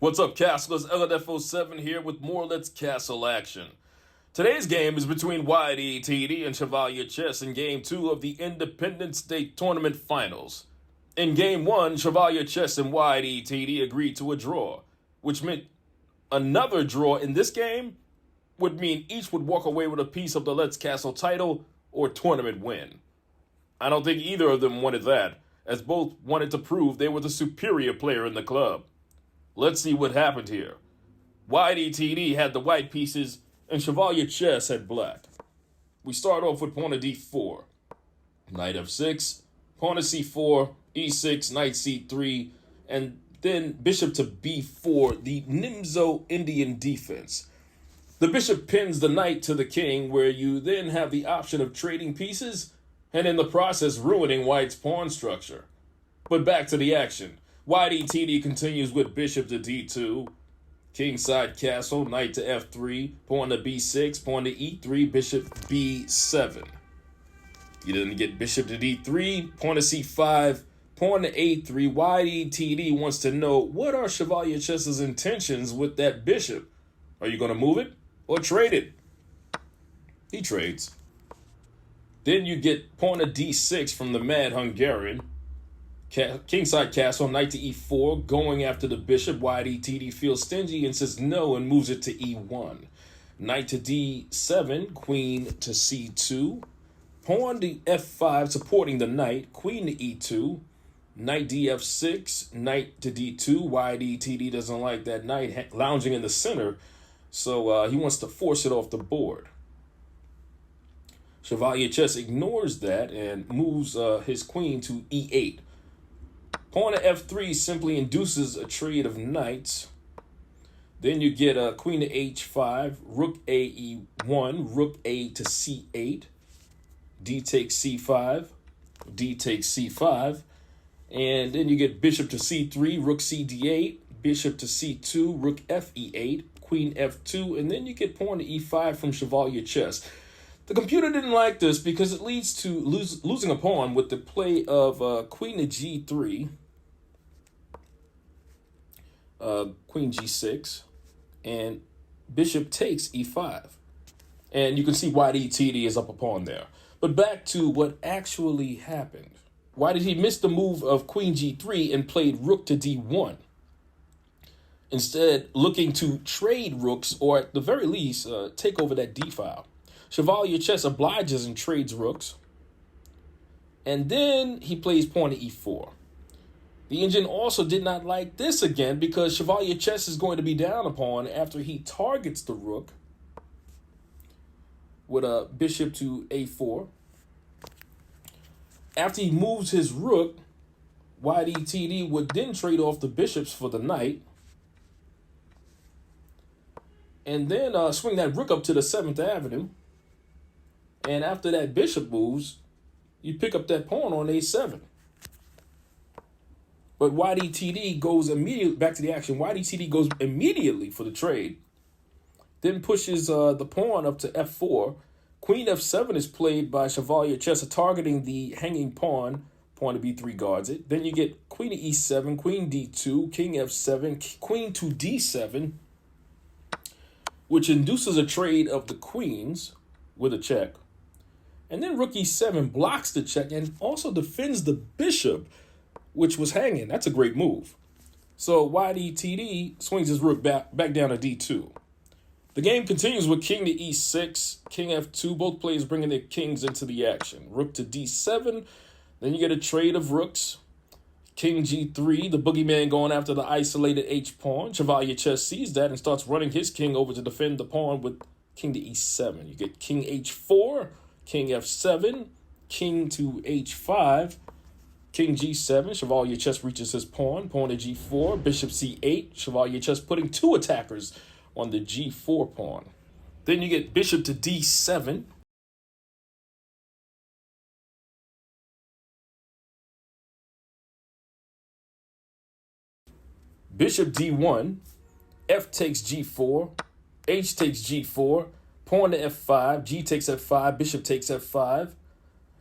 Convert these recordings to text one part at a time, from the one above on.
What's up, Castlers? LFO7 here with more Let's Castle action. Today's game is between Ydtd and Schevalierchess in Game 2 of the Independence Day Tournament Finals. In Game 1, Schevalierchess and Ydtd agreed to a draw, which meant another draw in this game would mean each would walk away with a piece of the Let's Castle title or tournament win. I don't think either of them wanted that, as both wanted to prove they were the superior player in the club. Let's see what happened here. Ydtd had the white pieces and Schevalierchess had black. We start off with pawn to d4, knight f6, pawn to c4, e6, knight c3, and then bishop to b4, the Nimzo Indian defense. The bishop pins the knight to the king, where you then have the option of trading pieces and in the process ruining white's pawn structure. But back to the action. Ydtd continues with bishop to d2, kingside castle, knight to f3, pawn to b6, pawn to e3, bishop b7. You didn't get bishop to d3, pawn to c5, pawn to a3. Ydtd wants to know, what are Schevalierchess's intentions with that bishop? Are you going to move it or trade it? He trades. Then you get pawn to d6 from the mad Hungarian. Kingside castle, knight to e4, going after the bishop. Ydtd feels stingy and says no and moves it to e1. Knight to d7, queen to c2, pawn to f5, supporting the knight, queen to e2, knight df6, knight to d2. Ydtd doesn't like that knight lounging in the center, so he wants to force it off the board. Schevalierchess ignores that and moves his queen to e8. Pawn to f3 simply induces a trade of knights. Then you get a queen to h5, rook a e1, rook a to c8, d takes c5, d takes c5, and then you get bishop to c3, rook c d8, bishop to c2, rook f e8, queen f2, and then you get pawn to e5 from Schevalierchess. The computer didn't like this because it leads to losing a pawn with the play of queen to g3, queen g6, and bishop takes e5. And you can see Ydtd is up a pawn there. But back to what actually happened. Why did he miss the move of queen g3 and played rook to d1? Instead, looking to trade rooks, or at the very least, take over that d-file. Schevalierchess obliges and trades rooks. And then he plays pawn to e4. The engine also did not like this again because Schevalierchess is going to be down a pawn after he targets the rook with a bishop to a4. After he moves his rook, Ydtd would then trade off the bishops for the knight. And then swing that rook up to the 7th Avenue. And after that bishop moves, you pick up that pawn on a7. But Ydtd goes immediately back to the action. Ydtd goes immediately for the trade. Then pushes the pawn up to f4. Queen f7 is played by Schevalierchess, targeting the hanging pawn. Pawn to b3 guards it. Then you get queen to e7, queen d2, king f7, queen to d7, which induces a trade of the queens with a check. And then rook e7 blocks the check and also defends the bishop, which was hanging. That's a great move. So Ydtd swings his rook back down to d2. The game continues with king to e6, king f2, both players bringing their kings into the action. Rook to d7, then you get a trade of rooks. King g3, the boogeyman going after the isolated h-pawn. Schevalierchess sees that and starts running his king over to defend the pawn with king to e7. You get king h4, king f7, king to h5, king g7, Schevalierchess reaches his pawn, pawn to g4, bishop c8, Schevalierchess putting two attackers on the g4 pawn. Then you get bishop to d7. Bishop d1, f takes g4, h takes g4, pawn to f5, g takes f5, bishop takes f5.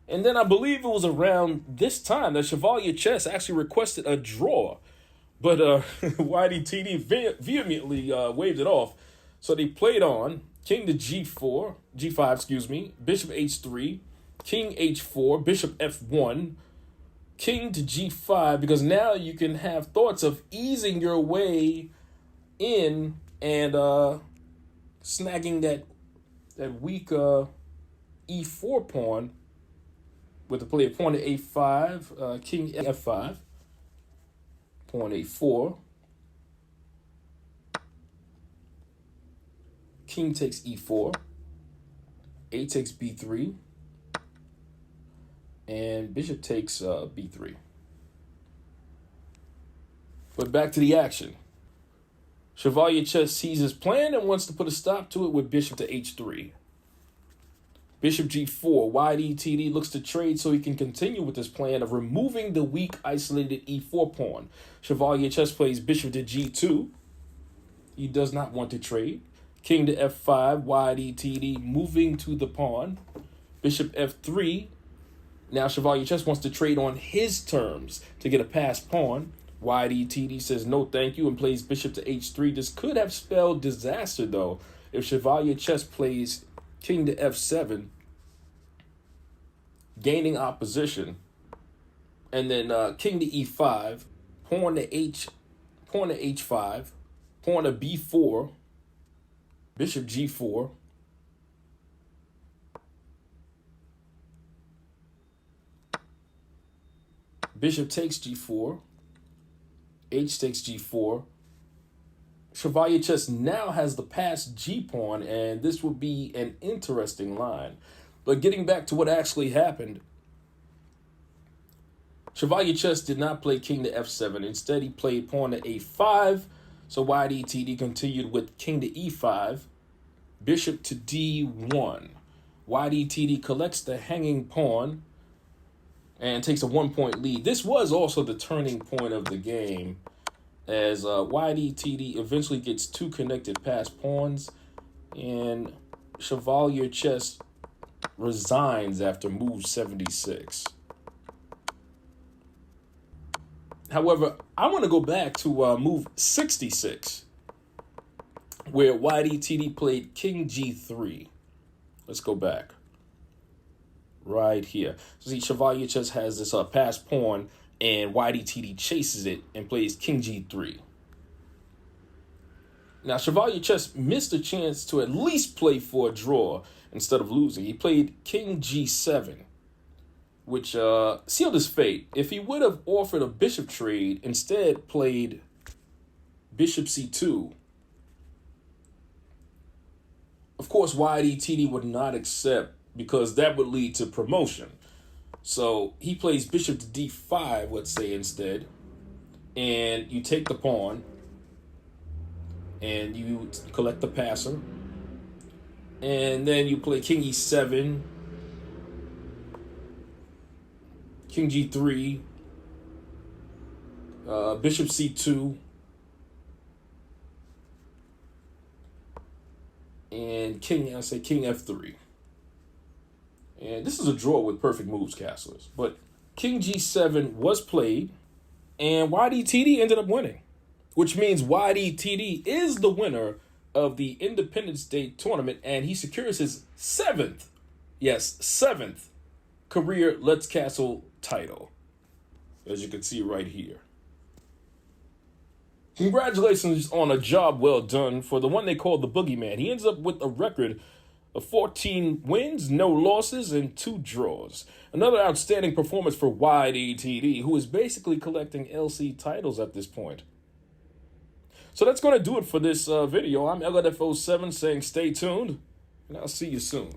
And then I believe it was around this time that Schevalierchess actually requested a draw, But Ydtd vehemently waved it off. So they played on king to g4, g5, excuse me, bishop h3, king h4, bishop f1, king to g5, because now you can have thoughts of easing your way in and snagging that weak e4 pawn with the play of pawn to a5, king f5, pawn a4, king takes e4, a takes b3, and bishop takes b3. But back to the action. Schevalierchess sees his plan and wants to put a stop to it with bishop to h3. Bishop g4. Ydtd looks to trade so he can continue with his plan of removing the weak, isolated e4 pawn. Schevalierchess plays bishop to g2. He does not want to trade. King to f5. Ydtd moving to the pawn. Bishop f3. Now Schevalierchess wants to trade on his terms to get a passed pawn. Ydtd says no thank you and plays bishop to h3. This could have spelled disaster, though, if Schevalierchess plays king to f7, gaining opposition, and then king to e5, pawn to h5, pawn to b4, bishop g4, bishop takes g4, h takes g4. Schevalierchess now has the passed g-pawn, and this would be an interesting line. But getting back to what actually happened, Schevalierchess did not play king to f7. Instead, he played pawn to a5. So Ydtd continued with king to e5, bishop to d1. Ydtd collects the hanging pawn and takes a 1-point lead. This was also the turning point of the game, as Ydtd eventually gets two connected passed pawns, and Schevalierchess resigns after move 76. However, I want to go back to move 66, where Ydtd played king g3. Let's go back. Right here. So see, Schevalierchess has this passed pawn, and Ydtd chases it and plays king g3. Now, Schevalierchess missed a chance to at least play for a draw instead of losing. He played king g7, which sealed his fate. If he would have offered a bishop trade, instead played bishop c2, of course, Ydtd would not accept, because that would lead to promotion. So he plays bishop to d5, let's say, instead. And you take the pawn, and you collect the passer. And then you play king e7, king g3, bishop c2, and king f3. And this is a draw with perfect moves, Castlers. But king g7 was played, and Ydtd ended up winning, which means Ydtd is the winner of the Independence Day tournament, and he secures his seventh career Let's Castle title, as you can see right here. Congratulations on a job well done for the one they call the Boogeyman. He ends up with a record of 14 wins, no losses, and 2 draws. Another outstanding performance for Ydtd, who is basically collecting LC titles at this point. So that's going to do it for this video. I'm Ydtd07 saying stay tuned, and I'll see you soon.